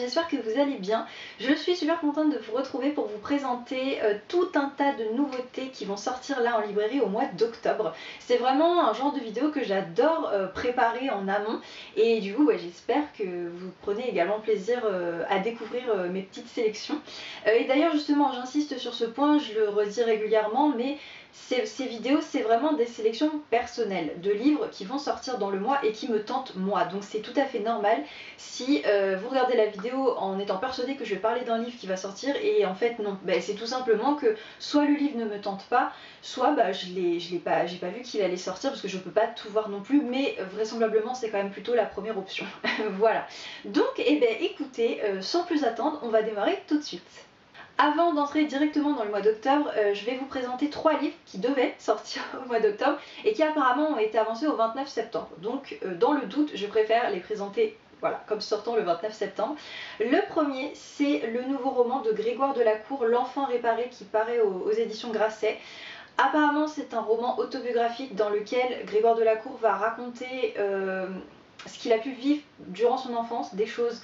j'espère que vous allez bien. Je suis super contente de vous retrouver pour vous présenter tout un tas de nouveautés qui vont sortir là en librairie au mois d'octobre. C'est vraiment un genre de vidéo que j'adore préparer en amont et du coup j'espère que vous prenez également plaisir à découvrir mes petites sélections. Et d'ailleurs justement j'insiste sur ce point, je le redis régulièrement, mais ces vidéos, c'est vraiment des sélections personnelles de livres qui vont sortir dans le mois et qui me tentent moi. Donc c'est tout à fait normal si vous regardez la vidéo en étant persuadé que je vais parler d'un livre qui va sortir et en fait non. C'est tout simplement que soit le livre ne me tente pas, soit j'ai pas vu qu'il allait sortir parce que je peux pas tout voir non plus, mais vraisemblablement c'est quand même plutôt la première option. Voilà. Donc écoutez, sans plus attendre, on va démarrer tout de suite. Avant d'entrer directement dans le mois d'octobre, je vais vous présenter 3 livres qui devaient sortir au mois d'octobre et qui apparemment ont été avancés au 29 septembre. Donc dans le doute, je préfère les présenter comme sortant le 29 septembre. Le premier, c'est le nouveau roman de Grégoire Delacour, L'Enfant réparé, qui paraît aux éditions Grasset. Apparemment, c'est un roman autobiographique dans lequel Grégoire Delacour va raconter ce qu'il a pu vivre durant son enfance, des choses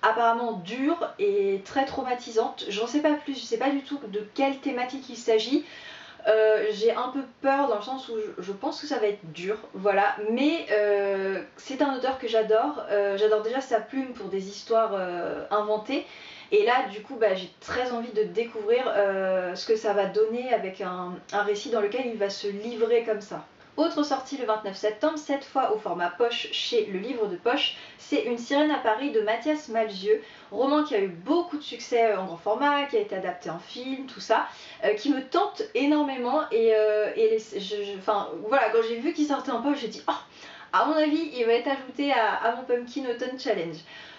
apparemment dure et très traumatisante. J'en sais pas plus, je sais pas du tout de quelle thématique il s'agit. J'ai un peu peur dans le sens où je pense que ça va être dur, voilà, mais c'est un auteur que j'adore. J'adore déjà sa plume pour des histoires inventées. Et là, du coup, j'ai très envie de découvrir ce que ça va donner avec un récit dans lequel il va se livrer comme ça. Autre sortie le 29 septembre, cette fois au format poche chez Le Livre de Poche, c'est Une sirène à Paris de Mathias Malzieu, roman qui a eu beaucoup de succès en grand format, qui a été adapté en film, tout ça, qui me tente énormément voilà, quand j'ai vu qu'il sortait en poche, j'ai dit « Oh, à mon avis, il va être ajouté à mon Pumpkin Autumn Challenge ».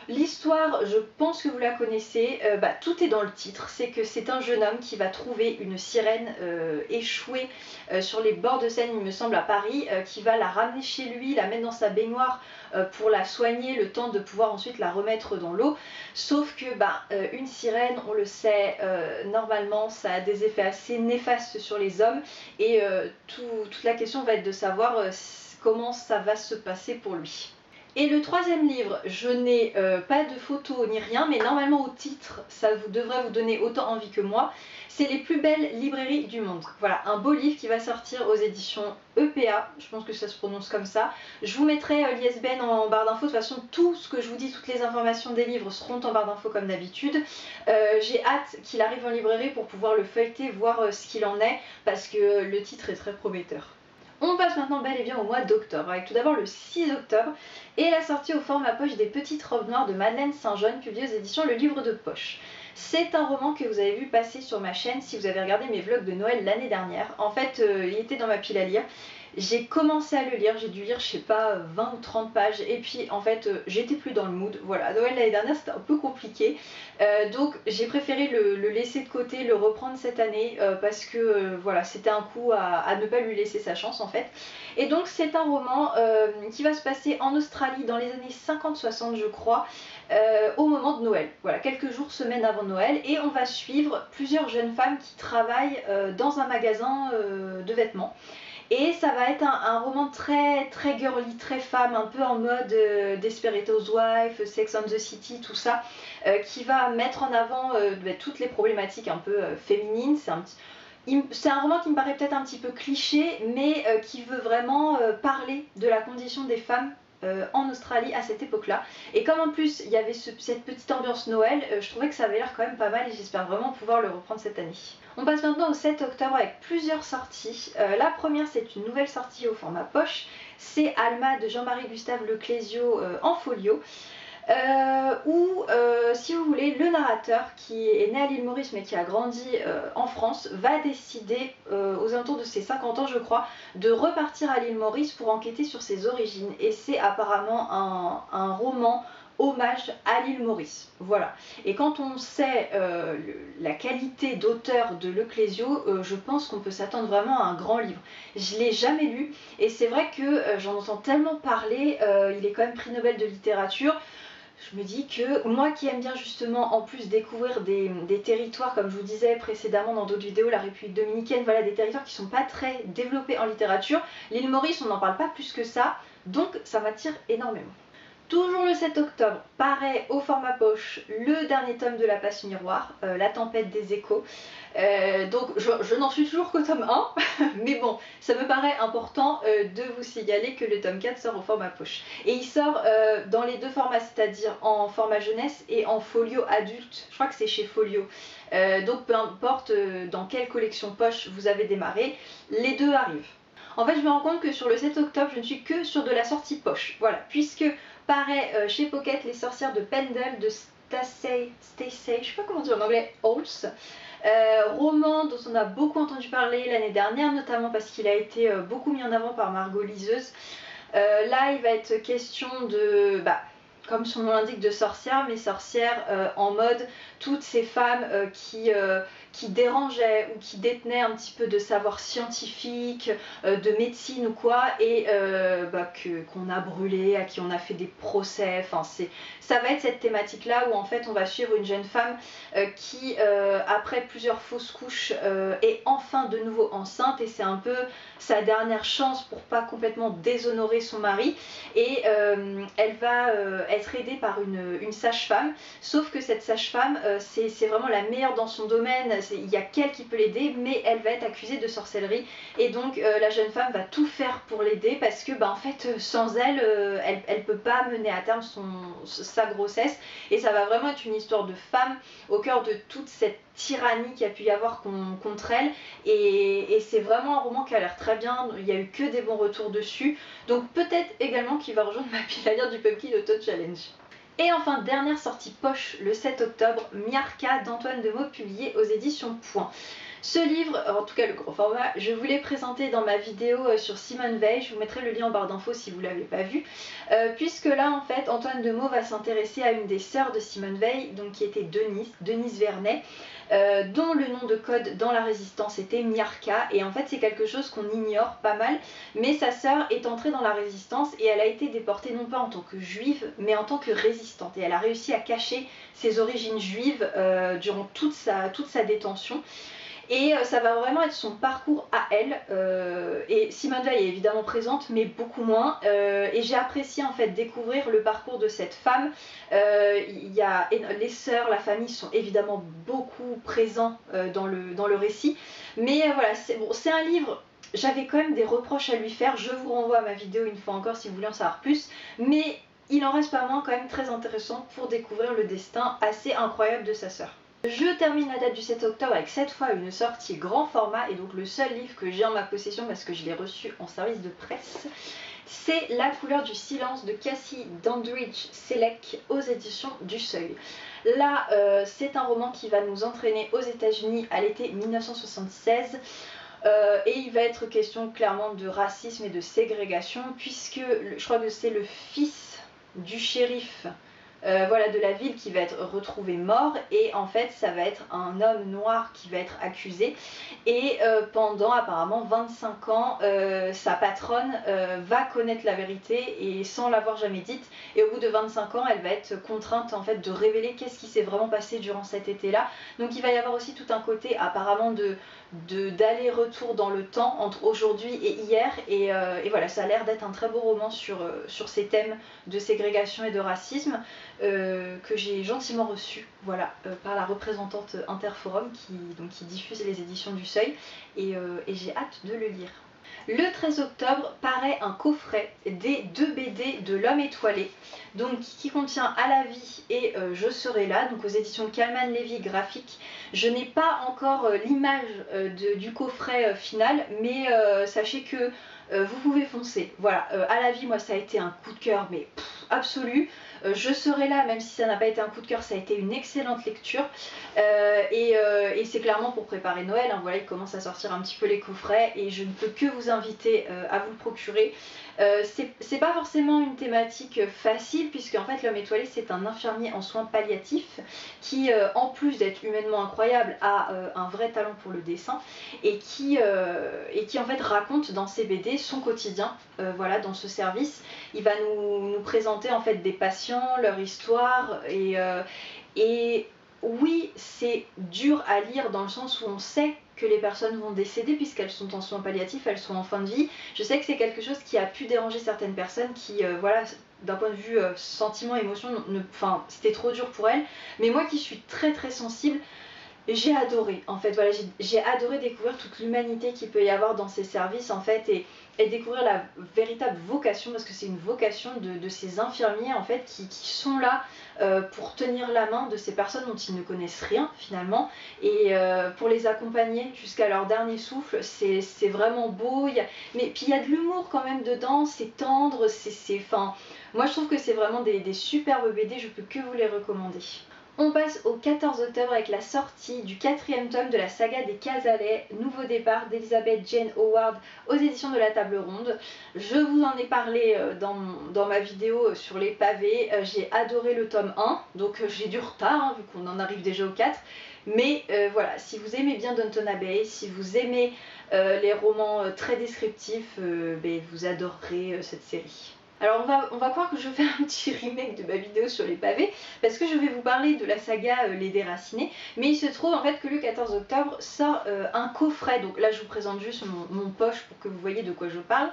L'histoire, je pense que vous la connaissez, tout est dans le titre, c'est que c'est un jeune homme qui va trouver une sirène échouée sur les bords de Seine, il me semble, à Paris, qui va la ramener chez lui, la mettre dans sa baignoire pour la soigner, le temps de pouvoir ensuite la remettre dans l'eau. Sauf que une sirène, on le sait, normalement ça a des effets assez néfastes sur les hommes et toute la question va être de savoir comment ça va se passer pour lui. Et le troisième livre, je n'ai pas de photo ni rien, mais normalement au titre, ça devrait vous donner autant envie que moi. C'est Les plus belles librairies du monde. Voilà, un beau livre qui va sortir aux éditions EPA, je pense que ça se prononce comme ça. Je vous mettrai l'ISBN en barre d'infos, de toute façon tout ce que je vous dis, toutes les informations des livres seront en barre d'infos comme d'habitude. J'ai hâte qu'il arrive en librairie pour pouvoir le feuilleter, voir ce qu'il en est, parce que le titre est très prometteur. On passe maintenant bel et bien au mois d'octobre, avec tout d'abord le 6 octobre et la sortie au format poche des Petites robes noires de Madeleine Saint-Jean, publiée aux éditions Le Livre de Poche. C'est un roman que vous avez vu passer sur ma chaîne si vous avez regardé mes vlogs de Noël l'année dernière. En fait, il était dans ma pile à lire. J'ai commencé à le lire, j'ai dû lire je sais pas 20 ou 30 pages et puis en fait j'étais plus dans le mood. Voilà, Noël l'année dernière c'était un peu compliqué, donc j'ai préféré le laisser de côté, le reprendre cette année parce que voilà, c'était un coup à ne pas lui laisser sa chance en fait. Et donc c'est un roman qui va se passer en Australie dans les années 50-60 je crois, au moment de Noël, voilà, quelques jours, semaines avant Noël, et on va suivre plusieurs jeunes femmes qui travaillent dans un magasin de vêtements. Et ça va être un roman très très girly, très femme, un peu en mode Desperate Housewives, Sex and the City, tout ça, qui va mettre en avant toutes les problématiques un peu féminines. C'est un roman qui me paraît peut-être un petit peu cliché, mais qui veut vraiment parler de la condition des femmes en Australie à cette époque-là. Et comme en plus il y avait cette petite ambiance Noël, je trouvais que ça avait l'air quand même pas mal et j'espère vraiment pouvoir le reprendre cette année. On passe maintenant au 7 octobre avec plusieurs sorties. La première, c'est une nouvelle sortie au format poche, c'est Alma de Jean-Marie Gustave Leclésio en folio. Où, si vous voulez, le narrateur qui est né à l'île Maurice mais qui a grandi en France va décider, aux alentours de ses 50 ans je crois, de repartir à l'île Maurice pour enquêter sur ses origines. Et c'est apparemment un roman hommage à l'île Maurice. Voilà. Et quand on sait la qualité d'auteur de Leclésio, je pense qu'on peut s'attendre vraiment à un grand livre. Je ne l'ai jamais lu et c'est vrai que j'en entends tellement parler, il est quand même prix Nobel de littérature. Je me dis que moi qui aime bien justement en plus découvrir des territoires, comme je vous disais précédemment dans d'autres vidéos, la République dominicaine, voilà, des territoires qui ne sont pas très développés en littérature. L'île Maurice, on n'en parle pas plus que ça, donc ça m'attire énormément. Toujours le 7 octobre, pareil au format poche, le dernier tome de La Passe Miroir, La Tempête des Échos. Donc je n'en suis toujours qu'au tome 1, mais bon, ça me paraît important de vous signaler que le tome 4 sort au format poche. Et il sort dans les deux formats, c'est-à-dire en format jeunesse et en folio adulte. Je crois que c'est chez Folio. Donc peu importe dans quelle collection poche vous avez démarré, les deux arrivent. En fait, je me rends compte que sur le 7 octobre, je ne suis que sur de la sortie poche. Voilà, puisque pareil chez Pocket, Les Sorcières de Pendle de Stacey, je sais pas comment dire en anglais, Holtz. Roman dont on a beaucoup entendu parler l'année dernière, notamment parce qu'il a été beaucoup mis en avant par Margot Liseuse. Là, il va être question de, comme son nom l'indique, de sorcières, mais sorcières en mode toutes ces femmes qui dérangeaient ou qui détenaient un petit peu de savoir scientifique, de médecine ou quoi, et qu'on a brûlé, à qui on a fait des procès. Enfin, ça va être cette thématique-là où en fait on va suivre une jeune femme qui, après plusieurs fausses couches, est enfin de nouveau enceinte, et c'est un peu sa dernière chance pour pas complètement déshonorer son mari, et elle va être aidée par une sage-femme, sauf que cette sage-femme c'est vraiment la meilleure dans son domaine, il n'y a qu'elle qui peut l'aider, mais elle va être accusée de sorcellerie, et donc la jeune femme va tout faire pour l'aider parce que en fait sans elle, elle peut pas mener à terme sa grossesse, et ça va vraiment être une histoire de femme au cœur de toute cette tyrannie qu'il y a pu y avoir contre elle, et c'est vraiment un roman qui a l'air très bien, il n'y a eu que des bons retours dessus, donc peut-être également qu'il va rejoindre ma pile à lire du Pumpkin Auto Challenge. Et enfin, dernière sortie poche le 7 octobre, Miarca d'Antoine Demeaux, publié aux éditions Point. Ce livre, en tout cas le gros format, je vous l'ai présenté dans ma vidéo sur Simone Weil, je vous mettrai le lien en barre d'infos si vous ne l'avez pas vu, puisque là en fait Antoine Demeaux va s'intéresser à une des sœurs de Simone Weil, donc qui était Denise Vernet, dont le nom de code dans la résistance était Miarca, et en fait c'est quelque chose qu'on ignore pas mal, mais sa sœur est entrée dans la résistance et elle a été déportée non pas en tant que juive mais en tant que résistante, et elle a réussi à cacher ses origines juives durant toute sa détention. Et ça va vraiment être son parcours à elle, et Simone Weil est évidemment présente mais beaucoup moins, et j'ai apprécié en fait découvrir le parcours de cette femme. Les sœurs, la famille sont évidemment beaucoup présents dans le récit, mais voilà, c'est un livre. J'avais quand même des reproches à lui faire, je vous renvoie à ma vidéo une fois encore si vous voulez en savoir plus, mais il en reste pas moins quand même très intéressant pour découvrir le destin assez incroyable de sa sœur. Je termine la date du 7 octobre avec cette fois une sortie grand format, et donc le seul livre que j'ai en ma possession parce que je l'ai reçu en service de presse, c'est La couleur du silence de Cassie Dandridge Selleck aux éditions du Seuil. Là, c'est un roman qui va nous entraîner aux États-Unis à l'été 1976. Et il va être question clairement de racisme et de ségrégation, puisque je crois que c'est le fils du shérif de la ville qui va être retrouvé mort, et en fait ça va être un homme noir qui va être accusé, et pendant apparemment 25 ans sa patronne va connaître la vérité et sans l'avoir jamais dite, et au bout de 25 ans elle va être contrainte en fait de révéler qu'est-ce qui s'est vraiment passé durant cet été-là. Donc il va y avoir aussi tout un côté apparemment d'aller-retour dans le temps entre aujourd'hui et hier, et voilà, ça a l'air d'être un très beau roman sur ces thèmes de ségrégation et de racisme, que j'ai gentiment reçu par la représentante Interforum qui diffuse les éditions du Seuil, et j'ai hâte de le lire. Le 13 octobre paraît un coffret des 2 BD de L'Homme étoilé, donc qui contient À la vie et Je serai là, donc aux éditions Calman Levy graphique. Je n'ai pas encore l'image du coffret final, mais sachez que vous pouvez foncer. Voilà, À la vie, moi ça a été un coup de cœur, mais absolu. Je serai là, même si ça n'a pas été un coup de cœur, ça a été une excellente lecture, et c'est clairement pour préparer Noël, hein. Voilà, il commence à sortir un petit peu les coffrets et je ne peux que vous inviter à vous le procurer. C'est pas forcément une thématique facile, puisque en fait L'Homme étoilé c'est un infirmier en soins palliatifs qui en plus d'être humainement incroyable a un vrai talent pour le dessin, et qui en fait raconte dans ses BD son quotidien dans ce service. Il va nous présenter en fait des patients, leur histoire, et oui, c'est dur à lire dans le sens où on sait que les personnes vont décéder puisqu'elles sont en soins palliatifs, elles sont en fin de vie. Je sais que c'est quelque chose qui a pu déranger certaines personnes qui d'un point de vue sentiment, émotion, enfin, c'était trop dur pour elle. Mais moi qui suis très très sensible, j'ai adoré en fait, voilà, j'ai adoré découvrir toute l'humanité qu'il peut y avoir dans ces services en fait et découvrir la véritable vocation, parce que c'est une vocation de ces infirmiers en fait qui sont là pour tenir la main de ces personnes dont ils ne connaissent rien finalement et pour les accompagner jusqu'à leur dernier souffle. C'est vraiment beau, mais puis il y a de l'humour quand même dedans, c'est tendre, enfin, moi je trouve que c'est vraiment des superbes BD, je peux que vous les recommander. On passe au 14 octobre avec la sortie du 4e tome de la saga des Cazalet, Nouveau départ d'Elizabeth Jane Howard aux éditions de la Table Ronde. Je vous en ai parlé dans ma vidéo sur les pavés, j'ai adoré le tome 1, donc j'ai du retard vu qu'on en arrive déjà au 4. Mais voilà, si vous aimez bien Downton Abbey, si vous aimez les romans très descriptifs, vous adorerez cette série. Alors on va croire que je fais un petit remake de ma vidéo sur les pavés parce que je vais vous parler de la saga Les Déracinés, mais il se trouve en fait que le 14 octobre sort un coffret, donc là je vous présente juste mon poche pour que vous voyez de quoi je parle,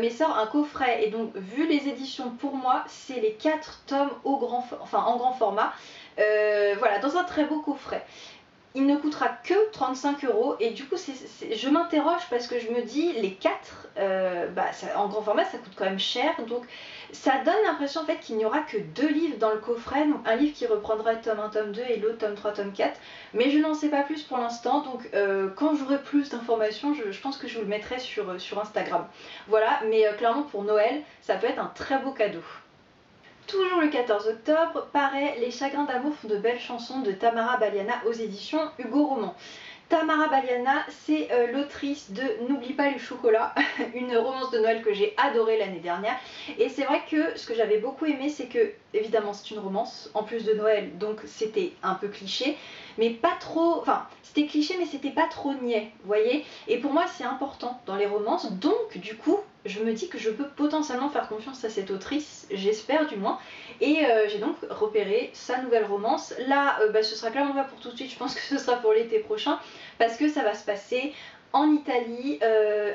mais sort un coffret et donc vu les éditions pour moi c'est les 4 tomes en grand format, voilà, dans un très beau coffret. Il ne coûtera que 35 € et du coup je m'interroge parce que je me dis les 4 en grand format ça coûte quand même cher, donc ça donne l'impression en fait qu'il n'y aura que 2 livres dans le coffret, donc un livre qui reprendra tome 1, tome 2 et l'autre tome 3, tome 4, mais je n'en sais pas plus pour l'instant, donc quand j'aurai plus d'informations je pense que je vous le mettrai sur Instagram. Voilà, mais clairement pour Noël ça peut être un très beau cadeau. Toujours le 14 octobre paraît Les Chagrins d'amour font de belles chansons de Tamara Baliana aux éditions Hugo Roman. Tamara Baliana, c'est l'autrice de N'oublie pas le chocolat, une romance de Noël que j'ai adorée l'année dernière. Et c'est vrai que ce que j'avais beaucoup aimé, c'est que, évidemment c'est une romance, en plus de Noël, donc c'était un peu cliché, mais pas trop, enfin c'était cliché mais c'était pas trop niais, vous voyez. Et pour moi c'est important dans les romances, donc du coup je me dis que je peux potentiellement faire confiance à cette autrice, j'espère du moins. Et j'ai donc repéré sa nouvelle romance. Là, ce sera clairement pas pour tout de suite, je pense que ce sera pour l'été prochain, parce que ça va se passer en Italie,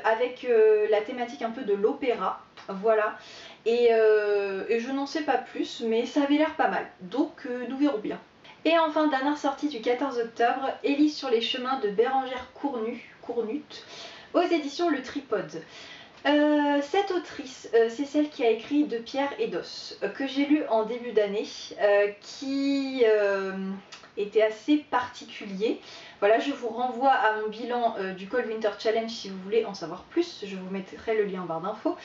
avec la thématique un peu de l'opéra, voilà. Et je n'en sais pas plus, mais ça avait l'air pas mal, donc nous verrons bien. Et enfin, dernière sortie du 14 octobre, Élise sur les chemins de Bérengère Cournut, aux éditions Le Tripode. Cette autrice, c'est celle qui a écrit De pierre et d'os, que j'ai lu en début d'année, qui était assez particulier. Voilà, je vous renvoie à mon bilan du Cold Winter Challenge si vous voulez en savoir plus, je vous mettrai le lien en barre d'infos.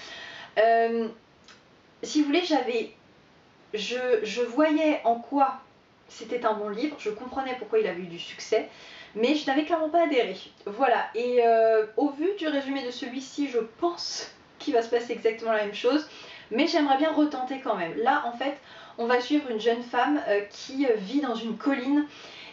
Si vous voulez, je voyais en quoi c'était un bon livre, je comprenais pourquoi il avait eu du succès, mais je n'avais clairement pas adhéré. Voilà, et au vu du résumé de celui-ci, je pense qu'il va se passer exactement la même chose, mais j'aimerais bien retenter quand même. Là, en fait, on va suivre une jeune femme qui vit dans une colline,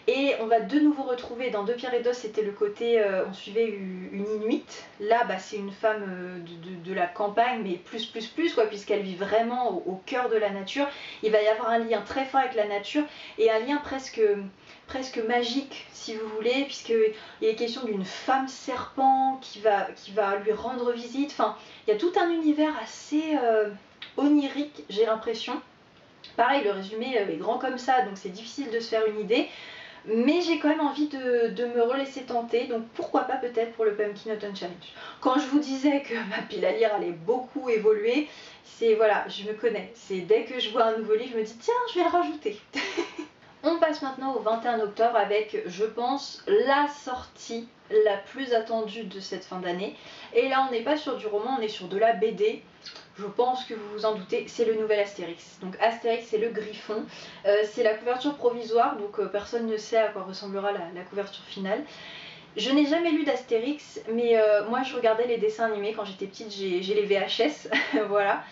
et on va de nouveau retrouver dans De pierre et d'os, c'était le côté, on suivait une Inuite. Là, c'est une femme de la campagne, mais plus quoi, puisqu'elle vit vraiment au cœur de la nature. Il va y avoir un lien très fort avec la nature, et un lien presque magique, si vous voulez, puisqu'il est question d'une femme serpent qui va lui rendre visite. Enfin, il y a tout un univers assez onirique, j'ai l'impression. Pareil, le résumé est grand comme ça, donc c'est difficile de se faire une idée. Mais j'ai quand même envie de me relaisser tenter, donc pourquoi pas peut-être pour le Pumpkin Autumn Challenge. Quand je vous disais que ma pile à lire allait beaucoup évoluer, c'est voilà, je me connais. C'est dès que je vois un nouveau livre, je me dis tiens, je vais le rajouter. On passe maintenant au 21 octobre avec, je pense, la sortie la plus attendue de cette fin d'année. Et là, on n'est pas sur du roman, on est sur de la BD. Je pense que vous vous en doutez, c'est le nouvel Astérix. Donc Astérix, c'est le Griffon. C'est la couverture provisoire, donc personne ne sait à quoi ressemblera la couverture finale. Je n'ai jamais lu d'Astérix, mais moi je regardais les dessins animés quand j'étais petite, j'ai les VHS, voilà.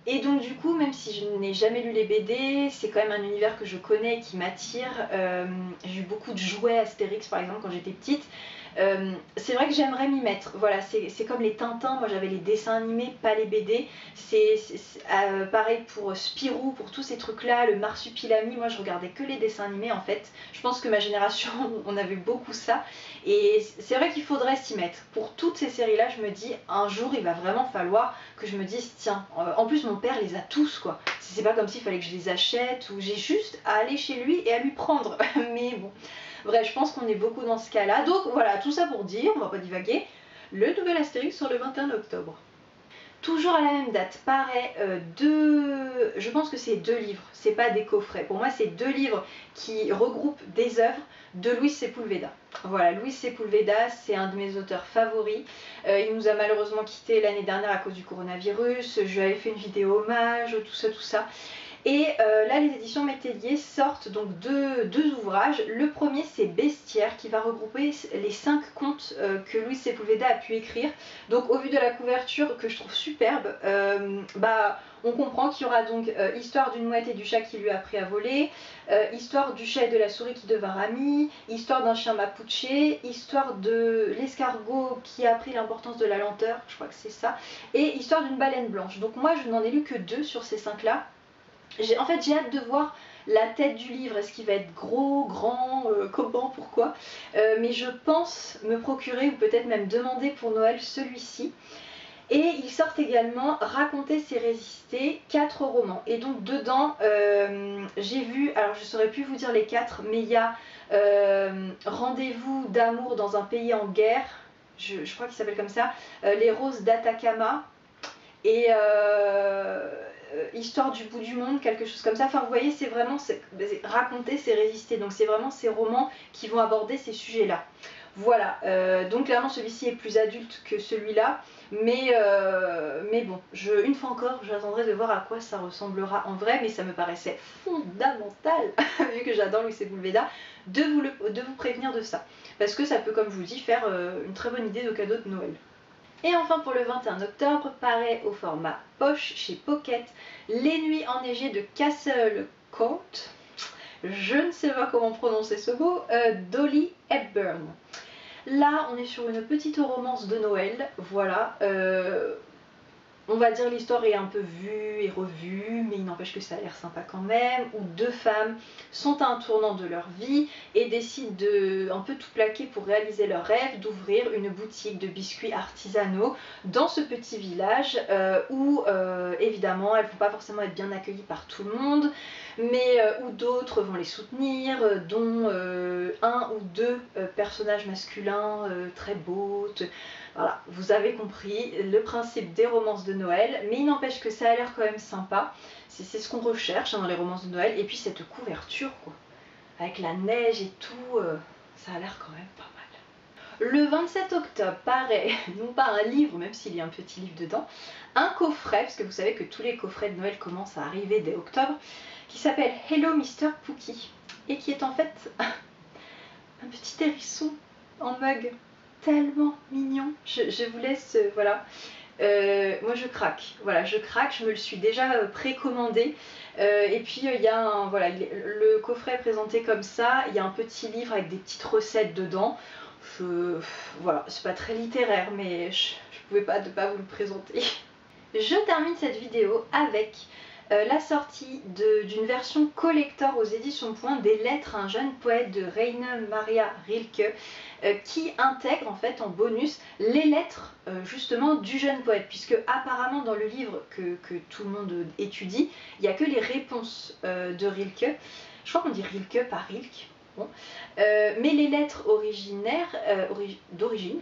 Et donc du coup, même si je n'ai jamais lu les BD, c'est quand même un univers que je connais et qui m'attire. J'ai eu beaucoup de jouets Astérix par exemple quand j'étais petite. C'est vrai que j'aimerais m'y mettre. Voilà, c'est comme les Tintins, moi j'avais les dessins animés, pas les BD. Pareil pour Spirou, pour tous ces trucs-là, le Marsupilami, moi je regardais que les dessins animés en fait. Je pense que ma génération, on avait beaucoup ça. Et c'est vrai qu'il faudrait s'y mettre. Pour toutes ces séries-là, je me dis, un jour il va vraiment falloir que je me dise, tiens, en plus mon père les a tous quoi. C'est pas comme s'il fallait que je les achète ou j'ai juste à aller chez lui et à lui prendre. Mais bon, bref, je pense qu'on est beaucoup dans ce cas-là. Donc voilà, tout ça pour dire, on va pas divaguer, le nouvel Astérix sur le 21 octobre. Toujours à la même date, paraît je pense que c'est 2 livres, c'est pas des coffrets. Pour moi, c'est 2 livres qui regroupent des œuvres de Luis Sepulveda. Voilà, Luis Sepulveda, c'est un de mes auteurs favoris. Il nous a malheureusement quittés l'année dernière à cause du coronavirus. Je lui avais fait une vidéo hommage, tout ça, tout ça. Et là, les éditions Métellier sortent donc deux ouvrages. Le premier, c'est Bestiaire, qui va regrouper les 5 contes que Luis Sepulveda a pu écrire. Donc, au vu de la couverture, que je trouve superbe, on comprend qu'il y aura donc Histoire d'une mouette et du chat qui lui a appris à voler, Histoire du chat et de la souris qui devinrent amis, Histoire d'un chien mapuche, Histoire de l'escargot qui a appris l'importance de la lenteur, je crois que c'est ça, et Histoire d'une baleine blanche. Donc, moi, je n'en ai lu que 2 sur ces 5-là. J'ai hâte de voir la tête du livre, est-ce qu'il va être gros, grand, comment, pourquoi, mais je pense me procurer ou peut-être même demander pour Noël celui-ci. Et ils sortent également Raconter c'est résister, 4 romans. Et donc dedans, j'ai vu, alors je ne saurais plus vous dire les 4, mais il y a Rendez-vous d'amour dans un pays en guerre, je crois qu'il s'appelle comme ça, Les roses d'Atacama, et Histoire du bout du monde, quelque chose comme ça. Enfin, vous voyez, c'est vraiment Raconter, c'est résister. Donc, c'est vraiment ces romans qui vont aborder ces sujets-là. Voilà, donc clairement celui-ci est plus adulte que celui-là, mais bon, une fois encore, j'attendrai de voir à quoi ça ressemblera en vrai, mais ça me paraissait fondamental, vu que j'adore Luis Sepulveda, de vous prévenir de ça. Parce que ça peut, comme je vous dis, faire une très bonne idée de cadeau de Noël. Et enfin pour le 21 octobre, paraît au format poche chez Pocket, Les Nuits enneigées de Castle Court, je ne sais pas comment prononcer ce mot, d'Holly Hepburn. Là, on est sur une petite romance de Noël, voilà. On va dire l'histoire est un peu vue et revue, mais il n'empêche que ça a l'air sympa quand même, où 2 femmes sont à un tournant de leur vie et décident de un peu tout plaquer pour réaliser leur rêve, d'ouvrir une boutique de biscuits artisanaux dans ce petit village où évidemment elles ne vont pas forcément être bien accueillies par tout le monde, mais où d'autres vont les soutenir, dont 1 ou 2 personnages masculins très beaux. Voilà, vous avez compris le principe des romances de Noël, mais il n'empêche que ça a l'air quand même sympa. C'est ce qu'on recherche dans les romances de Noël. Et puis cette couverture, quoi, avec la neige et tout, ça a l'air quand même pas mal. Le 27 octobre paraît, non pas un livre, même s'il y a un petit livre dedans, un coffret, parce que vous savez que tous les coffrets de Noël commencent à arriver dès octobre, qui s'appelle Hello Mr. Pookie, et qui est en fait un petit hérisson en mug. Tellement mignon, je vous laisse, voilà, moi je craque, voilà, je me le suis déjà précommandé, et puis il y a voilà, le coffret est présenté comme ça, il y a un petit livre avec des petites recettes dedans, voilà, c'est pas très littéraire, mais je pouvais pas ne pas vous le présenter. Je termine cette vidéo avec la sortie d'une version collector aux éditions Point des lettres à un jeune poète de Rainer Maria Rilke qui intègre en fait en bonus les lettres justement du jeune poète, puisque apparemment dans le livre que tout le monde étudie, il n'y a que les réponses de Rilke. Je crois qu'on dit Rilke, pas Rilke. Bon. Mais les lettres originaires, d'origine,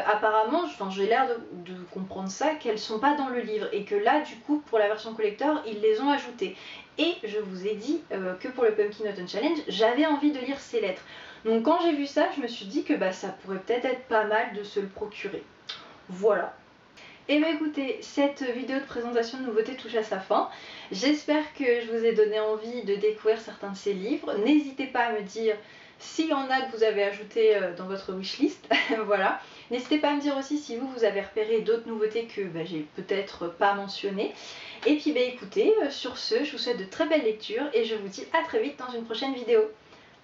apparemment, j'ai l'air de comprendre ça, qu'elles sont pas dans le livre et que là du coup pour la version collector ils les ont ajoutées. Et je vous ai dit que pour le Pumpkin Autumn Challenge j'avais envie de lire ces lettres. Donc quand j'ai vu ça je me suis dit que ça pourrait peut-être être pas mal de se le procurer. Voilà. Et bien écoutez, cette vidéo de présentation de nouveautés touche à sa fin. J'espère que je vous ai donné envie de découvrir certains de ces livres. N'hésitez pas à me dire s'il y en a que vous avez ajouté dans votre wishlist. Voilà. N'hésitez pas à me dire aussi si vous avez repéré d'autres nouveautés que j'ai peut-être pas mentionnées. Et puis écoutez, sur ce, je vous souhaite de très belles lectures et je vous dis à très vite dans une prochaine vidéo.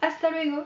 Hasta luego!